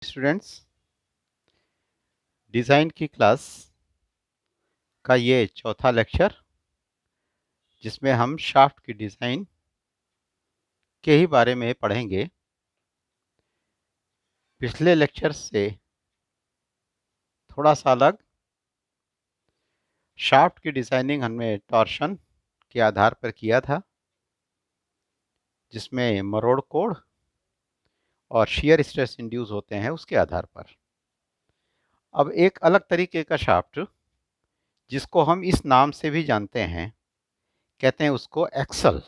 Students, design की class का ये चौथा लेक्चर जिसमें हम शाफ्ट की डिज़ाइन के ही बारे में पढ़ेंगे। पिछले लेक्चर से थोड़ा सा अलग शाफ्ट की डिज़ाइनिंग हमने टॉर्शन के आधार पर किया था, जिसमें मरोड़ कोण और शियर स्ट्रेस इंड्यूस होते हैं उसके आधार पर। अब एक अलग तरीके का शाफ्ट जिसको हम इस नाम से भी जानते हैं, कहते हैं उसको एक्सल।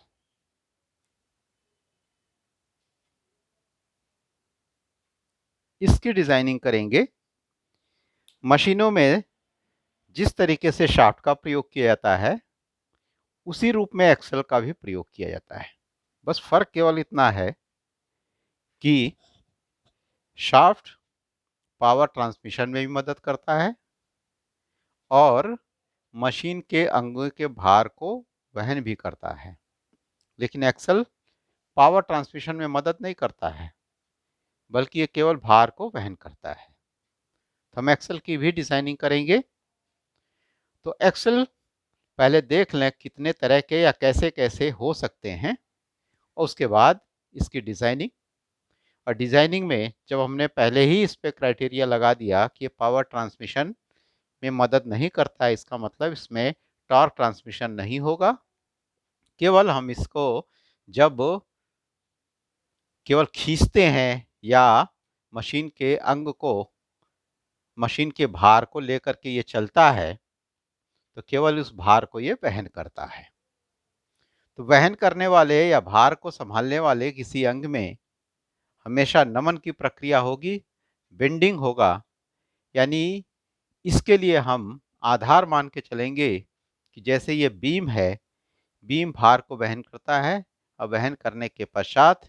इसकी डिज़ाइनिंग करेंगे। मशीनों में जिस तरीके से शाफ्ट का प्रयोग किया जाता है उसी रूप में एक्सल का भी प्रयोग किया जाता है। बस फर्क केवल इतना है कि शाफ्ट पावर ट्रांसमिशन में भी मदद करता है और मशीन के अंगों के भार को वहन भी करता है, लेकिन एक्सल पावर ट्रांसमिशन में मदद नहीं करता है, बल्कि ये केवल भार को वहन करता है। तो हम एक्सल की भी डिजाइनिंग करेंगे। तो एक्सल पहले देख लें कितने तरह के या कैसे कैसे हो सकते हैं, और उसके बाद इसकी डिजाइनिंग। और डिजाइनिंग में जब हमने पहले ही इस पे क्राइटेरिया लगा दिया कि पावर ट्रांसमिशन में मदद नहीं करता है, इसका मतलब इसमें टॉर्क ट्रांसमिशन नहीं होगा। केवल हम इसको जब केवल खींचते हैं या मशीन के अंग को, मशीन के भार को लेकर के ये चलता है, तो केवल उस भार को ये वहन करता है। तो वहन करने वाले या भार को संभालने वाले किसी अंग में हमेशा नमन की प्रक्रिया होगी, बेंडिंग होगा। यानी इसके लिए हम आधार मान के चलेंगे कि जैसे ये बीम है, बीम भार को वहन करता है और वहन करने के पश्चात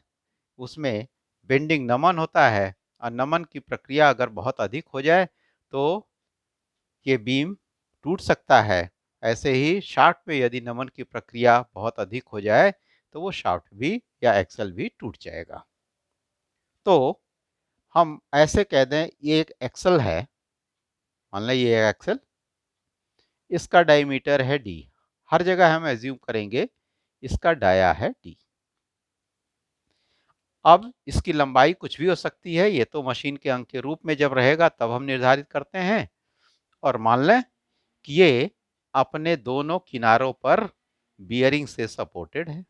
उसमें बेंडिंग नमन होता है, और नमन की प्रक्रिया अगर बहुत अधिक हो जाए तो ये बीम टूट सकता है। ऐसे ही शाफ्ट में यदि नमन की प्रक्रिया बहुत अधिक हो जाए तो वो शाफ्ट भी या एक्सल भी टूट जाएगा। तो हम ऐसे कह दें ये एक एक्सल है, मान लें ये एक्सल, इसका डायमीटर है डी। हर जगह हम एज्यूम करेंगे इसका डाया है डी। अब इसकी लंबाई कुछ भी हो सकती है, ये तो मशीन के अंग के रूप में जब रहेगा तब हम निर्धारित करते हैं। और मान लें कि ये अपने दोनों किनारों पर बियरिंग से सपोर्टेड है,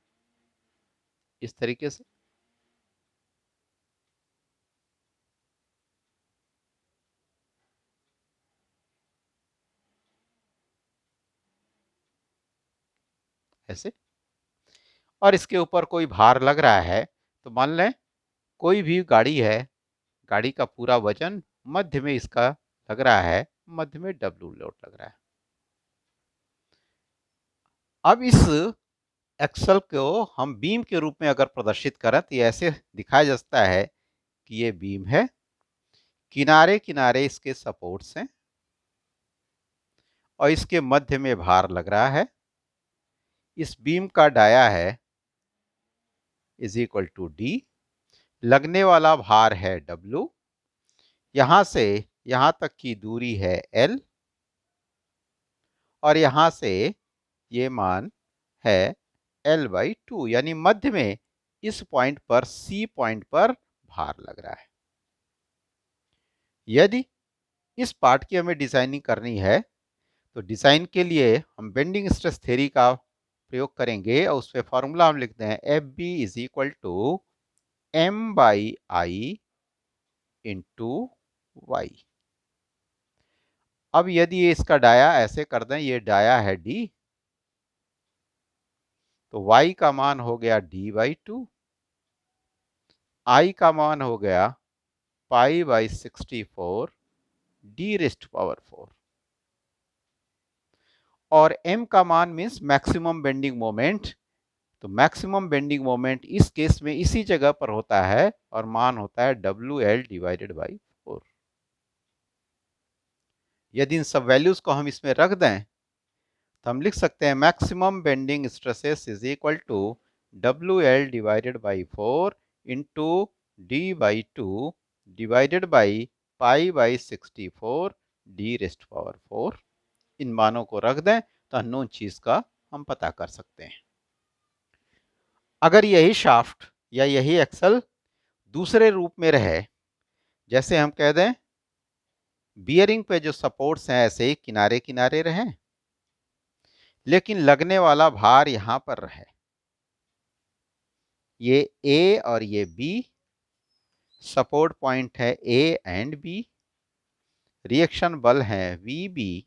इस तरीके से। ऐसे, और इसके ऊपर कोई भार लग रहा है, तो मान लें कोई भी गाड़ी है, गाड़ी का पूरा वजन मध्य में इसका लग रहा है, मध्य में डब्ल्यू लोड लग रहा है। अब इस एक्सल को हम बीम के रूप में अगर प्रदर्शित करें तो ये ऐसे दिखाया जाता है कि ये बीम है, किनारे किनारे इसके सपोर्ट्स हैं और इसके मध्य में भार लग रहा है। इस बीम का डाया है इज इक्वल टू डी, लगने वाला भार है डब्ल्यू, यहां से यहां तक की दूरी है एल, और यहां से ये मान है एल बाई टू, यानी मध्य में इस पॉइंट पर, सी पॉइंट पर भार लग रहा है। यदि इस पार्ट की हमें डिजाइनिंग करनी है तो डिजाइन के लिए हम बेंडिंग स्ट्रेस थ्योरी का प्रयोग करेंगे, और उस पर फॉर्मूला हम लिखते हैं F B is equal to M by I into Y. अब यदि ये इसका डाया ऐसे कर दें, ये डाया है डी, तो y का मान हो गया डी बाई टू, आई का मान हो गया पाई बाई 64 डी रेस्ट पावर 4, और m का मान मीन्स मैक्सिमम बेंडिंग मोमेंट। तो मैक्सिमम बेंडिंग मोमेंट इस केस में इसी जगह पर होता है और मान होता है WL डिवाइडेड बाई 4। यदि इन सब वैल्यूज को हम इसमें रख दें तो हम लिख सकते हैं maximum bending stresses is equal to WL divided by 4 into D by two divided by pi by 64 D rest power 4। इन मानों को रख दें तो अननोन चीज का हम पता कर सकते हैं। अगर यही शाफ्ट या यही एक्सल दूसरे रूप में रहे, जैसे हम कह दें बियरिंग पे जो सपोर्ट्स हैं ऐसे ही किनारे किनारे रहे, लेकिन लगने वाला भार यहां पर रहे, ये ए और ये बी, सपोर्ट पॉइंट है ए एंड बी, रिएक्शन बल है वी बी,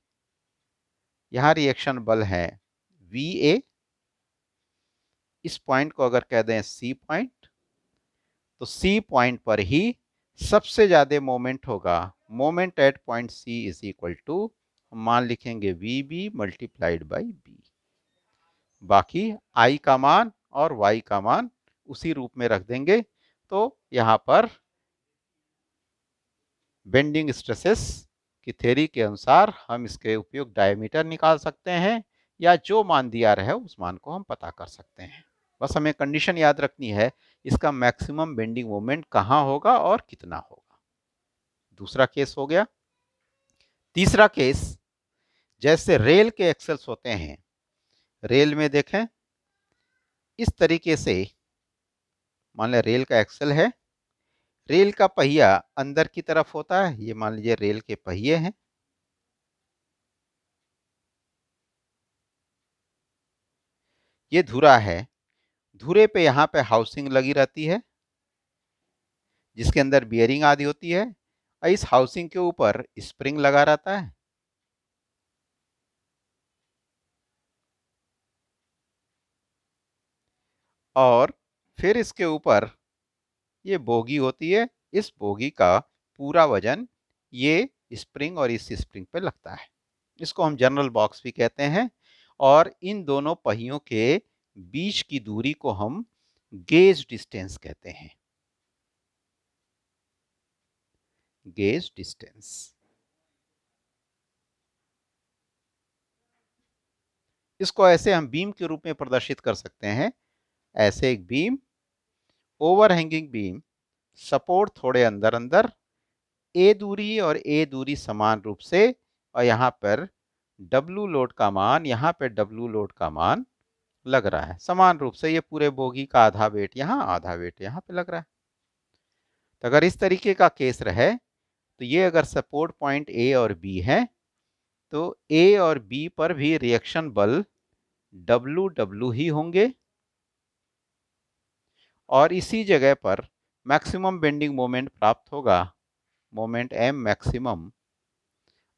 यहां रिएक्शन बल है वी ए। इस पॉइंट को अगर कह दें सी पॉइंट, तो सी पॉइंट पर ही सबसे ज्यादा मोमेंट होगा। Moment at point C is equal to, हम मान लिखेंगे V B multiplied by B. बाकी आई का मान और वाई का मान उसी रूप में रख देंगे। तो यहां पर बेंडिंग स्ट्रेसेस की थ्योरी के अनुसार हम इसके उपयोग डायमीटर निकाल सकते हैं, या जो मान दिया रहे उस मान को हम पता कर सकते हैं। बस हमें कंडीशन याद रखनी है, इसका मैक्सिमम बेंडिंग मोमेंट कहां होगा और कितना होगा। दूसरा केस हो गया। तीसरा केस, जैसे रेल के एक्सेल्स होते हैं, रेल में देखें इस तरीके से, मान लें रेल का एक्सल है, रेल का पहिया अंदर की तरफ होता है, ये मान लीजिए रेल के पहिए हैं, ये धुरा है, धुरे पे यहां पे हाउसिंग लगी रहती है जिसके अंदर बियरिंग आदि होती है, और इस हाउसिंग के ऊपर स्प्रिंग लगा रहता है। और फिर इसके ऊपर ये बोगी होती है, इस बोगी का पूरा वजन ये स्प्रिंग और इस स्प्रिंग पे लगता है। इसको हम जनरल बॉक्स भी कहते हैं। और इन दोनों पहियों के बीच की दूरी को हम गेज डिस्टेंस कहते हैं। Gauge distance. इसको ऐसे हम बीम के रूप में प्रदर्शित कर सकते हैं। ऐसे एक बीम, ओवरहैंगिंग बीम, सपोर्ट थोड़े अंदर अंदर, ए दूरी और ए दूरी समान रूप से, और यहां पर डब्लू लोड का मान, यहां पर डब्लू लोड का मान लग रहा है समान रूप से। ये पूरे बोगी का आधा वेट यहां, आधा वेट यहां पे लग रहा है। तो अगर इस तरीके का केस रहे, तो ये अगर सपोर्ट पॉइंट ए और बी है, तो ए और बी पर भी रिएक्शन बल डब्लू डब्लू ही होंगे, और इसी जगह पर मैक्सिमम बेंडिंग मोमेंट प्राप्त होगा, मोमेंट एम मैक्सिमम,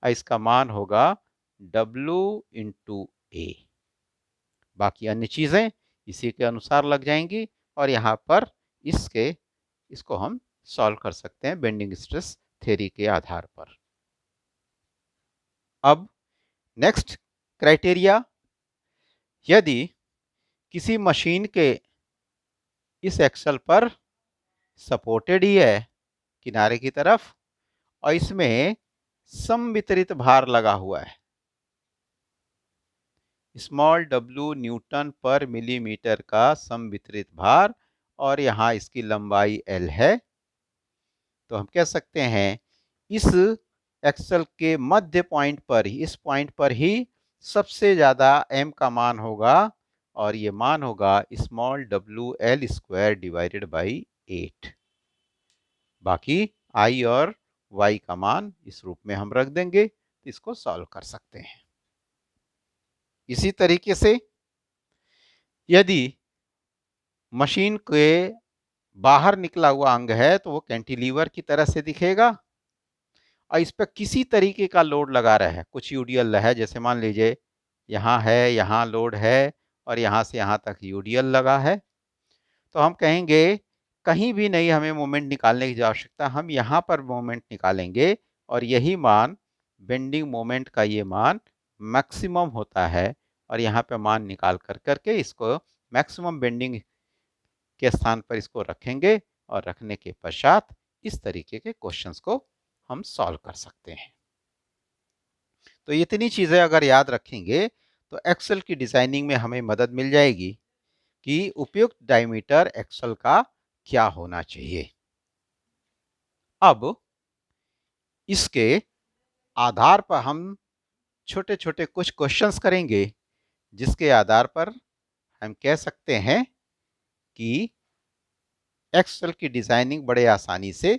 इसका मान होगा डब्लू इंटू ए। बाकी अन्य चीजें इसी के अनुसार लग जाएंगी, और यहां पर इसको हम सॉल्व कर सकते हैं बेंडिंग स्ट्रेस थ्योरी के आधार पर। अब नेक्स्ट क्राइटेरिया, यदि किसी मशीन के इस एक्सल पर सपोर्टेड ही है किनारे की तरफ, और इसमें समवितरित भार लगा हुआ है, स्मॉल डब्ल्यू न्यूटन पर मिलीमीटर का समवितरित भार, और यहां इसकी लंबाई एल है, तो हम कह सकते हैं इस एक्सल के मध्य पॉइंट पर ही, इस पॉइंट पर ही सबसे ज्यादा एम का मान होगा, और ये मान होगा small W L square divided by 8। बाकी आई और वाई का मान इस रूप में हम रख देंगे, तो इसको सॉल्व कर सकते हैं। इसी तरीके से यदि मशीन के बाहर निकला हुआ अंग है, तो वो कैंटिलीवर की तरह से दिखेगा, और इस पर किसी तरीके का लोड लगा रहा है, कुछ यूडीएल है, जैसे मान लीजिए यहाँ है, यहाँ लोड है, और यहाँ से यहाँ तक यूडीएल लगा है, तो हम कहेंगे कहीं भी नहीं हमें मोमेंट निकालने की आवश्यकता, हम यहाँ पर मोमेंट निकालेंगे, और यही मान बेंडिंग मोमेंट का ये मान मैक्सिमम होता है, और यहाँ पे मान निकाल कर करके इसको मैक्सिमम बेंडिंग के स्थान पर इसको रखेंगे, और रखने के पश्चात इस तरीके के क्वेश्चंस को हम सॉल्व कर सकते हैं। तो इतनी चीजें अगर याद रखेंगे, तो एक्सेल की डिजाइनिंग में हमें मदद मिल जाएगी कि उपयुक्त डायमीटर एक्सेल का क्या होना चाहिए। अब इसके आधार पर हम छोटे छोटे कुछ क्वेश्चंस करेंगे, जिसके आधार पर हम कह सकते हैं कि एक्सेल की डिजाइनिंग बड़े आसानी से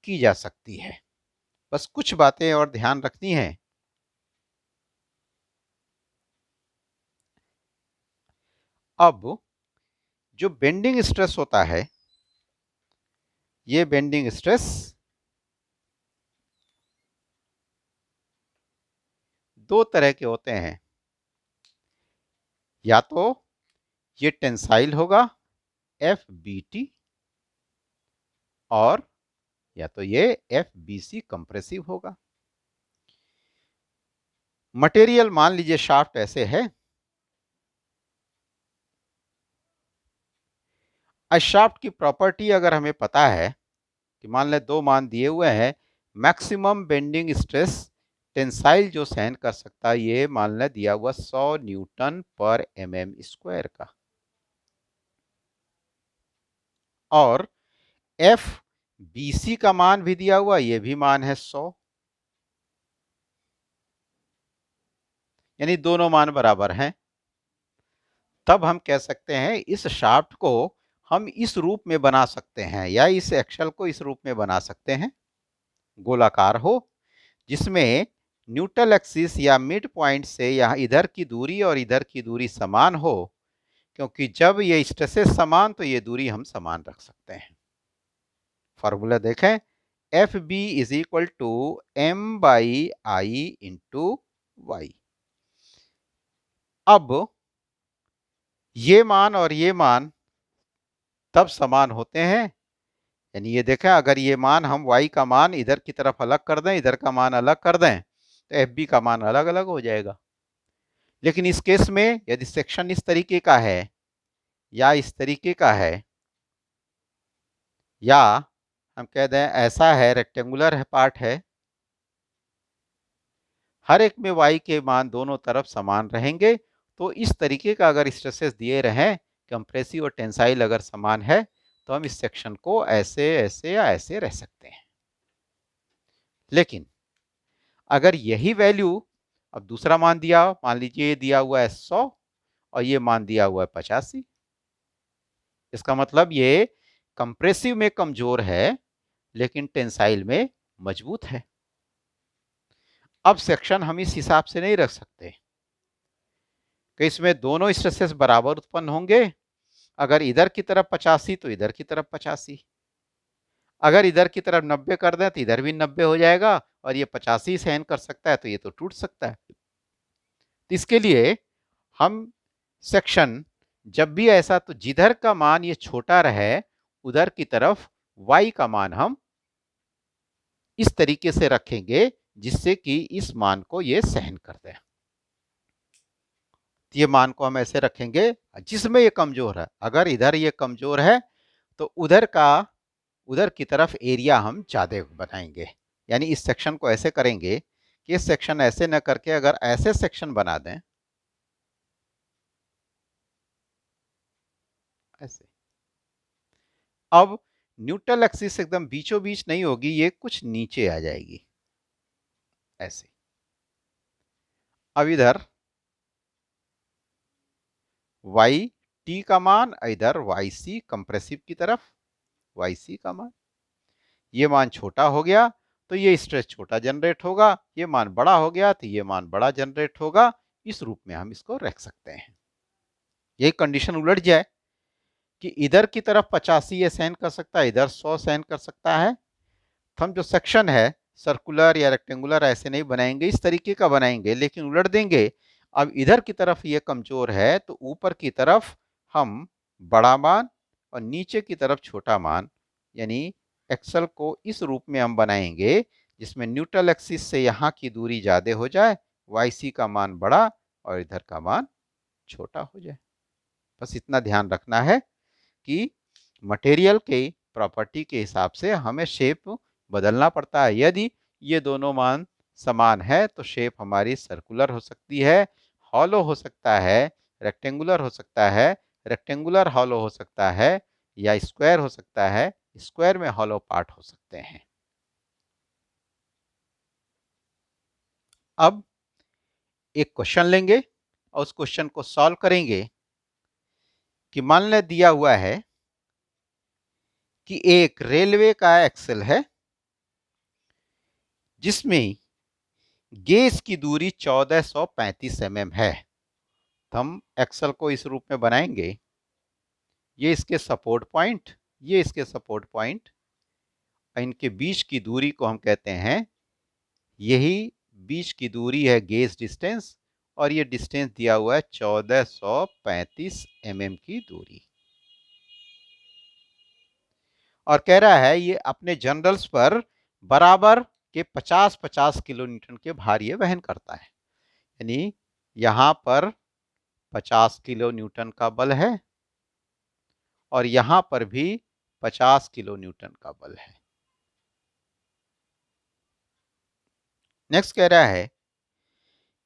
की जा सकती है। बस कुछ बातें और ध्यान रखनी है। अब जो बेंडिंग स्ट्रेस होता है, ये बेंडिंग स्ट्रेस दो तरह के होते हैं। या तो ये टेंसाइल होगा FBT, और या तो ये FBC कंप्रेसिव होगा। मटेरियल मान लीजिए शाफ्ट ऐसे है। शाफ्ट की प्रॉपर्टी अगर हमें पता है कि मान लें दो मान दिए हुए हैं, मैक्सिमम बेंडिंग स्ट्रेस टेंसाइल जो सहन कर सकता है, ये मान लें दिया हुआ 100 न्यूटन पर mm² का, और FBC का मान भी दिया हुआ, ये भी मान है 100, यानी दोनों मान बराबर हैं। तब हम कह सकते हैं इस शाफ्ट को हम इस रूप में बना सकते हैं, या इस एक्सल को इस रूप में बना सकते हैं, गोलाकार हो, जिसमें न्यूट्रल एक्सिस या मिड पॉइंट से यहाँ इधर की दूरी और इधर की दूरी समान हो, क्योंकि जब ये स्ट्रेसेस समान तो ये दूरी हम समान रख सकते हैं। फॉर्मूला देखें, F B is equal to M by I into Y. अब ये मान और ये मान तब समान होते हैं, यानी ये देखें, अगर ये मान हम y का मान इधर की तरफ अलग कर दें, इधर का मान अलग कर दें, तो एफ बी का मान अलग अलग हो जाएगा। लेकिन इस केस में यदि सेक्शन इस तरीके का है या इस तरीके का है, या हम कह दें ऐसा है, रेक्टेंगुलर है पार्ट है, हर एक में y के मान दोनों तरफ समान रहेंगे, तो इस तरीके का अगर स्ट्रेसेस दिए रहें, कंप्रेसिव और टेंसाइल अगर समान है, तो हम इस सेक्शन को ऐसे ऐसे या ऐसे रह सकते हैं। लेकिन अगर यही वैल्यू, अब दूसरा मान दिया, मान लीजिए ये दिया हुआ है 100 और ये मान दिया हुआ है 85, इसका मतलब ये कंप्रेसिव में कमजोर है लेकिन टेंसाइल में मजबूत है। अब सेक्शन हम इस हिसाब से नहीं रख सकते कि इसमें दोनों स्ट्रेसेस बराबर उत्पन्न होंगे। अगर इधर की तरफ 85 तो इधर की तरफ 85, अगर इधर की तरफ 90 कर दें तो इधर भी 90 हो जाएगा, और ये 85 सहन कर सकता है तो ये तो टूट सकता है। तो इसके लिए हम सेक्शन जब भी ऐसा, तो जिधर का मान ये छोटा रहे उधर की तरफ y का मान हम इस तरीके से रखेंगे जिससे कि इस मान को ये सहन कर दे। ये मान को हम ऐसे रखेंगे जिसमें ये कमजोर है। अगर इधर ये कमजोर है तो उधर की तरफ एरिया हम ज्यादा बनाएंगे, यानी इस सेक्शन को ऐसे करेंगे कि इस सेक्शन ऐसे न करके अगर ऐसे सेक्शन बना दें, ऐसे। अब न्यूट्रल एक्सिस एकदम बीचों बीच नहीं होगी, ये कुछ नीचे आ जाएगी ऐसे। अब इधर वाई टी का मान, इधर वाई सी कंप्रेसिव की तरफ वाई सी का मान, ये मान छोटा हो गया तो ये स्ट्रेस छोटा जनरेट होगा, ये मान बड़ा हो गया तो ये मान बड़ा जनरेट होगा। इस रूप में हम इसको रख सकते हैं। यही कंडीशन उलट जाए कि इधर की तरफ 85 ये सहन कर सकता है, इधर 100 सहन कर सकता है, तो हम जो सेक्शन है सर्कुलर या रेक्टेंगुलर ऐसे नहीं बनाएंगे, इस तरीके का बनाएंगे, लेकिन उलट देंगे। अब इधर की तरफ ये कमजोर है तो ऊपर की तरफ हम बड़ा मान और नीचे की तरफ छोटा मान, यानी एक्सल को इस रूप में हम बनाएंगे जिसमें न्यूट्रल एक्सिस से यहाँ की दूरी ज्यादा हो जाए, वाई सी का मान बड़ा और इधर का मान छोटा हो जाए। बस इतना ध्यान रखना है कि मटेरियल के प्रॉपर्टी के हिसाब से हमें शेप बदलना पड़ता है। यदि ये दोनों मान समान है तो शेप हमारी सर्कुलर हो सकती है, हॉलो हो सकता है, रेक्टेंगुलर हो सकता है, रेक्टेंगुलर हॉलो हो सकता है, या स्क्वायर हो सकता है, स्क्वायर में हॉलो पार्ट हो सकते हैं। अब एक क्वेश्चन लेंगे और उस क्वेश्चन को सॉल्व करेंगे कि मान लें दिया हुआ है कि एक रेलवे का एक्सल है जिसमें गेज की दूरी 1435 mm है। तो हम एक्सल को इस रूप में बनाएंगे, ये इसके सपोर्ट पॉइंट, ये इसके सपोर्ट पॉइंट, इनके बीच की दूरी को हम कहते हैं, यही बीच की दूरी है गेज डिस्टेंस, और ये डिस्टेंस दिया हुआ है 1435 mm की दूरी। और कह रहा है ये अपने जनरल्स पर बराबर के 50-50 किलो न्यूटन के भार ये वहन करता है। यानी यहां पर 50 किलो न्यूटन का बल है और यहां पर भी 50 किलो न्यूटन का बल है। नेक्स्ट कह रहा है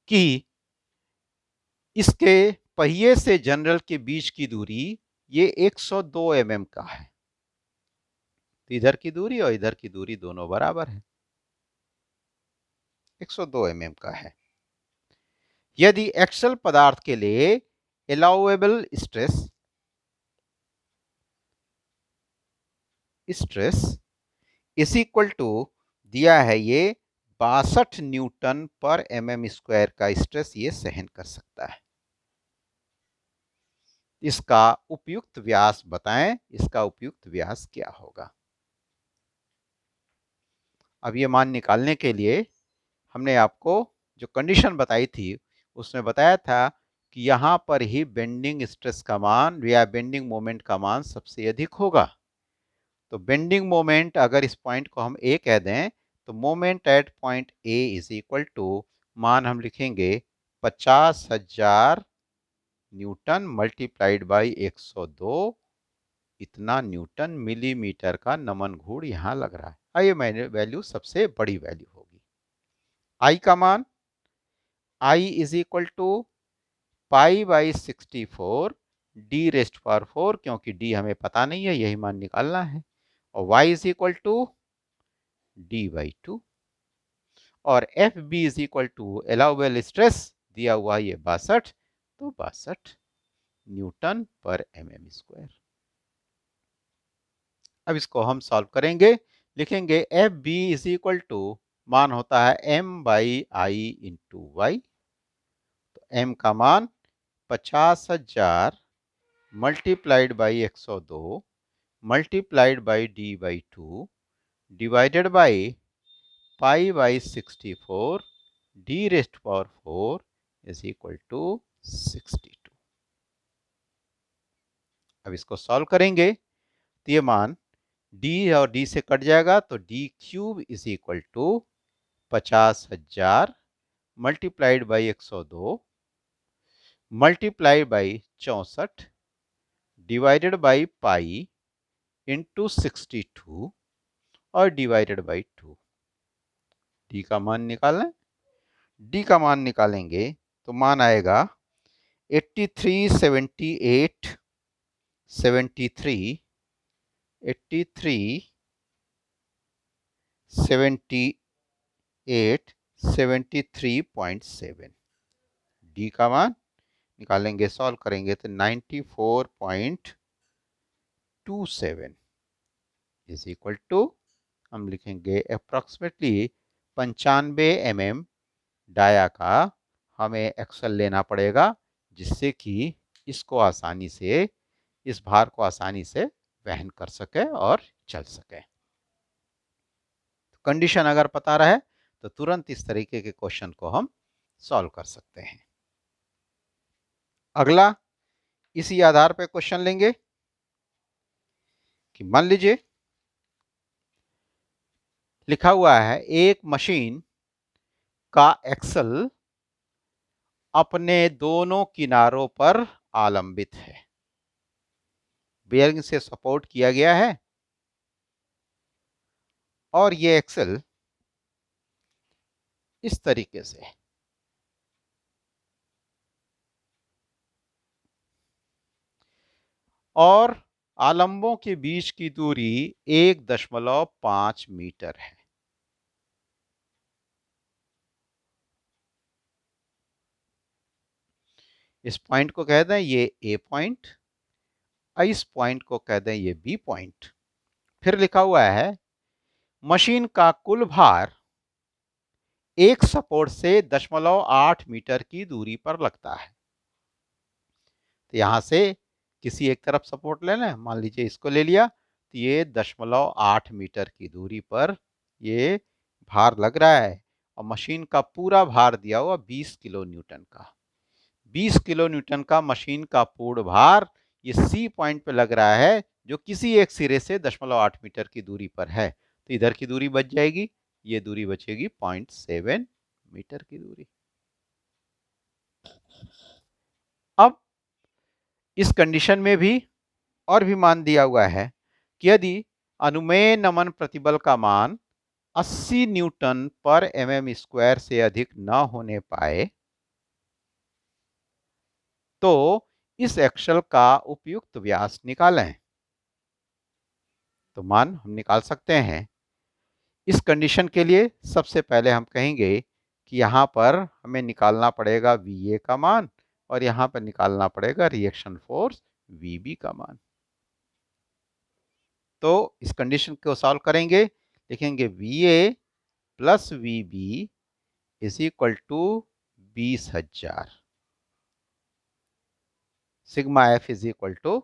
कि इसके पहिए से जनरल के बीच की दूरी ये 102 mm का है। तो इधर की दूरी और इधर की दूरी दोनों बराबर है, 102 mm का है। यदि एक्सल पदार्थ के लिए allowable stress is equal to दिया है ये 62 न्यूटन पर mm² का स्ट्रेस ये सहन कर सकता है। इसका उपयुक्त व्यास बताएं, इसका उपयुक्त व्यास क्या होगा। अब ये मान निकालने के लिए हमने आपको जो कंडीशन बताई थी उसमें बताया था कि यहां पर ही बेंडिंग स्ट्रेस का मान या बेंडिंग मोमेंट का मान सबसे अधिक होगा। तो बेंडिंग मोमेंट अगर इस पॉइंट को हम ए कह दें तो moment at point A is equal to मान हम लिखेंगे 50,000 न्यूटन मल्टीप्लाइड बाई 102, इतना न्यूटन मिलीमीटर का नमन घूर्ण यहां लग रहा है। आइए मैंने वैल्यू सबसे बड़ी वैल्यू होगी आई का मान, I is equal to pi by 64 D rest power 4, क्योंकि डी हमें पता नहीं है, यही मान निकालना है, और y is equal to D by 2, और F B is equal to allowable stress दिया हुआ ये 62, तो 62 न्यूटन पर mm²। अब इसको हम सॉल्व करेंगे, लिखेंगे F B is equal to मान होता है m by I into Y. तो m का मान 50,000 multiplied by 102 multiplied by D by 2 divided by pi by 64 D rest power 4 is equal to 62। अब इसको सॉल्व करेंगे तो ये मान d और d से कट जाएगा, तो d cube is equal to 50,000 multiplied by 102 multiply by 64 divided by pi into 62 और डिवाइडेड बाई 2। डी का मान निकालें, डी का मान निकालेंगे तो मान आएगा 83 78 73 83 78 73.7। डी का मान निकालेंगे, सॉल्व करेंगे तो 94.27 इज इक्वल टू हम लिखेंगे अप्रोक्सीमेटली 95 mm डाया का हमें एक्सल लेना पड़ेगा, जिससे कि इसको आसानी से, इस भार को आसानी से वहन कर सके और चल सके। कंडीशन अगर पता रहे तो तुरंत इस तरीके के क्वेश्चन को हम सॉल्व कर सकते हैं। अगला इसी आधार पर क्वेश्चन लेंगे कि मान लीजिए लिखा हुआ है एक मशीन का एक्सल अपने दोनों किनारों पर आलंबित है, बेयरिंग से सपोर्ट किया गया है, और ये एक्सल इस तरीके से है। और आलंबों के बीच की दूरी 1.5 मीटर है। इस पॉइंट को कह दें ये ए पॉइंट, इस पॉइंट को कह दें ये बी पॉइंट। फिर लिखा हुआ है मशीन का कुल भार एक सपोर्ट से 0.8 मीटर की दूरी पर लगता है। तो यहां से किसी एक तरफ सपोर्ट ले लें, मान लीजिए इसको ले लिया, तो ये 0.8 मीटर की दूरी पर ये भार लग रहा है और मशीन का पूरा भार दिया हुआ 20 किलो न्यूटन का। 20 किलो न्यूटन का मशीन का पूर्ण भार ये सी पॉइंट पे लग रहा है, जो किसी एक सिरे से 0.8 मीटर की दूरी पर है। तो इधर की दूरी बच जाएगी, ये दूरी बचेगी 0.7 मीटर की दूरी। अब इस कंडीशन में भी और भी मान दिया हुआ है कि यदि अनुमेय नमन प्रतिबल का मान 80 न्यूटन पर एमएम स्क्वायर से अधिक न होने पाए तो इस एक्सल का उपयुक्त व्यास निकालें। तो मान हम निकाल सकते हैं। इस कंडीशन के लिए सबसे पहले हम कहेंगे कि यहां पर हमें निकालना पड़ेगा VA का मान और यहां पर निकालना पड़ेगा रिएक्शन फोर्स VB का मान। तो इस कंडीशन को सॉल्व करेंगे, लिखेंगे VA plus VB is equal to 20,000, sigma F is equal to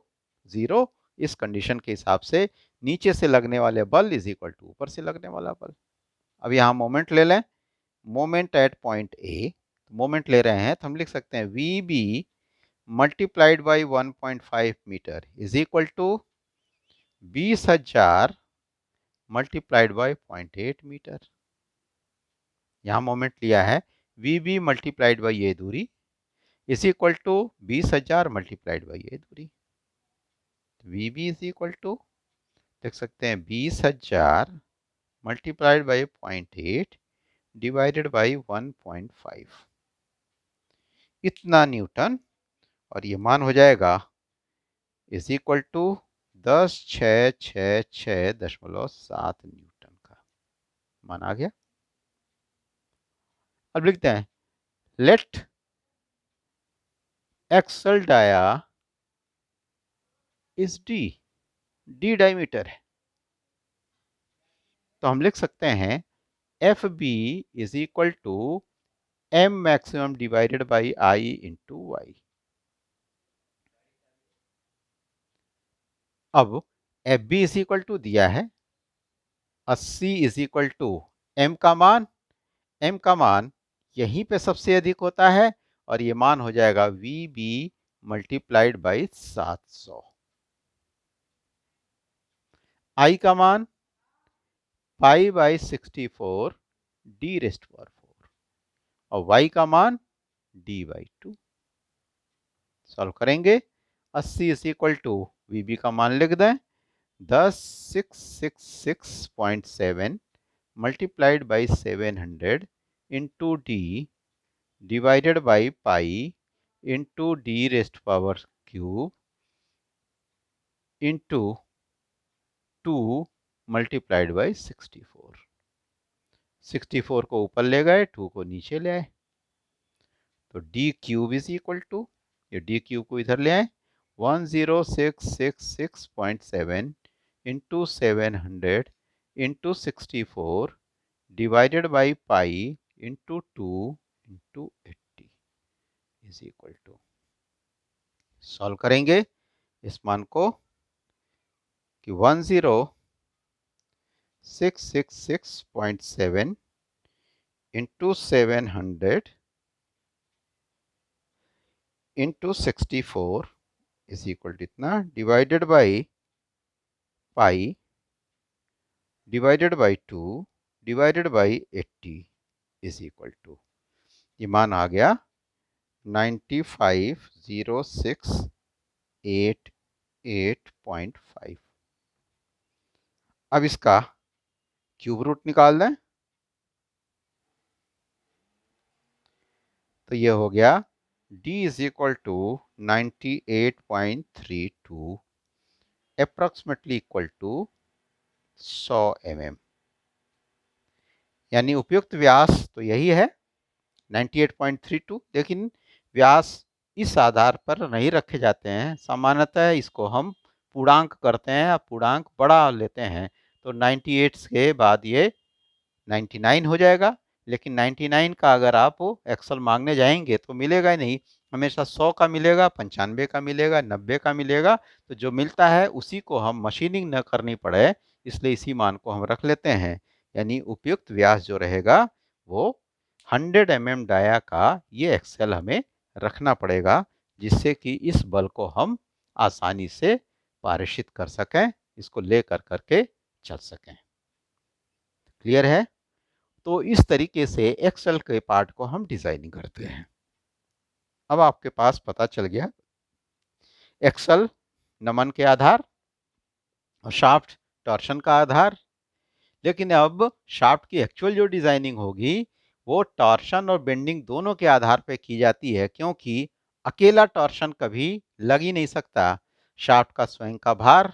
0। इस कंडीशन के हिसाब से नीचे से लगने वाले बल इज इक्वल टू ऊपर से लगने वाला बल। अब यहां मोमेंट ले लें, moment at point A, moment ले रहे हैं तो हम लिख सकते हैं VB multiplied by 1.5 metre is equal to 20,000 multiplied by 0.8 metre. यहां मोमेंट लिया है VB मल्टीप्लाइड बाई ये दूरी is equal to 20,000 multiplied by ये दूरी। VB इज इक्वल टू देख सकते हैं 20,000 मल्टीप्लाइड बाई 0.8 डिवाइडेड बाई 1.5, इतना न्यूटन, और ये मान हो जाएगा इज इक्वल टू 10,666.7 न्यूटन का मान आ गया। अब लिखते हैं let axle dia is D diameter है, तो हम लिख सकते हैं FB is equal to M maximum divided by I into Y. अब FB इज इक्वल टू दिया है 80 इज इक्वल टू M का मान, M का मान यहीं पे सबसे अधिक होता है और ये मान हो जाएगा VB मल्टीप्लाइड बाई 700। I का मान पाई बाई 64 डी रेस्ट पावर 4 और Y का मान D बाई 2। सॉल्व करेंगे, 80 इज इक्वल टू VB का मान लिख दें 10,666.7 multiplied by 700 into D divided by pi into D rest power cube into 2 multiplied by 64। 64 को ऊपर ले गए, 2 को नीचे ले आए, तो D cube is equal to, ये डी क्यूब को इधर ले आए 10,666.7 into 700 into 64 divided by pi into 2 into 80 is equal to. Solve करेंगे इस मान को कि 10,666.7 into 700 into 64 is equal to इतना divided by pi divided by 2 divided by 80 is equal to, ये मान आ गया 95,0688.5। अब इसका क्यूब रूट निकाल दें, तो ये हो गया D is equal to 98.32 approximately equal to 100 mm। यानी उपयुक्त व्यास तो यही है 98.32, लेकिन व्यास इस आधार पर नहीं रखे जाते हैं। सामान्यतः इसको हम पूर्णांक करते हैं या पूर्णांक बड़ा लेते हैं, तो 98 के बाद ये 99 हो जाएगा। लेकिन 99 का अगर आप एक्सेल मांगने जाएंगे तो मिलेगा ही नहीं, हमेशा 100 का मिलेगा, 95 का मिलेगा, 90 का मिलेगा। तो जो मिलता है उसी को हम मशीनिंग न करनी पड़े, इसलिए इसी मान को हम रख लेते हैं। यानी उपयुक्त व्यास जो रहेगा वो 100 mm डाया का ये एक्सेल हमें रखना पड़ेगा, जिससे कि इस बल को हम आसानी से पारेषित कर सकें, इसको ले करके चल सकें। क्लियर है? तो इस तरीके से एक्सेल के पार्ट को हम डिजाइनिंग करते हैं। अब आपके पास पता चल गया एक्सेल नमन के आधार और शाफ्ट टॉर्शन का आधार। लेकिन अब शाफ्ट की एक्चुअल जो डिजाइनिंग होगी वो टॉर्शन और बेंडिंग दोनों के आधार पर की जाती है, क्योंकि अकेला टॉर्शन कभी लग ही नहीं सकता। शाफ्ट का स्वयं का भार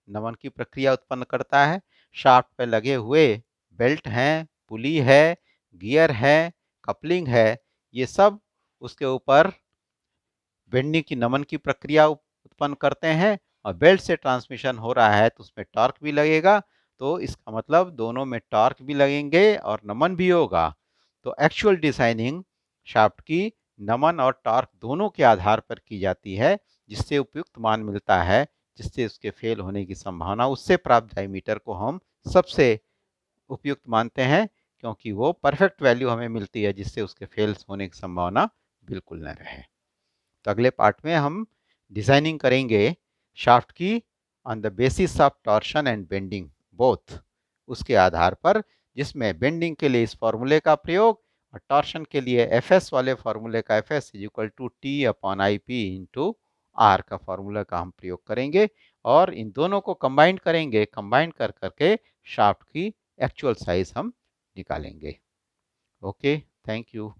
नमन की प्रक्रिया उत्पन्न करता है। शाफ्ट पर लगे हुए बेल्ट हैं, पुली है, गियर है, कपलिंग है, ये सब उसके ऊपर बेंडिंग की नमन की प्रक्रिया उत्पन्न करते हैं। और बेल्ट से ट्रांसमिशन हो रहा है तो उसमें टॉर्क भी लगेगा, तो इसका मतलब दोनों में टॉर्क भी लगेंगे और नमन भी होगा। तो एक्चुअल डिजाइनिंग शाफ्ट की नमन और टॉर्क दोनों के आधार पर की जाती है, जिससे उपयुक्त मान मिलता है, जिससे उसके फेल होने की संभावना, उससे प्राप्त डायमीटर को हम सबसे उपयुक्त मानते हैं, क्योंकि वो परफेक्ट वैल्यू हमें मिलती है जिससे उसके फेल होने की संभावना बिल्कुल न रहे। तो अगले पार्ट में हम डिजाइनिंग करेंगे शाफ्ट की on the basis of torsion and bending both, उसके आधार पर, जिसमें बेंडिंग के लिए इस फॉर्मूले का प्रयोग और टॉर्शन के लिए एफ एस वाले फॉर्मूले का F S is equal to T upon I P into R का फॉर्मूला का हम प्रयोग करेंगे और इन दोनों को कंबाइन करेंगे। कंबाइन कर करके शाफ्ट की एक्चुअल साइज हम निकालेंगे। Okay, thank you.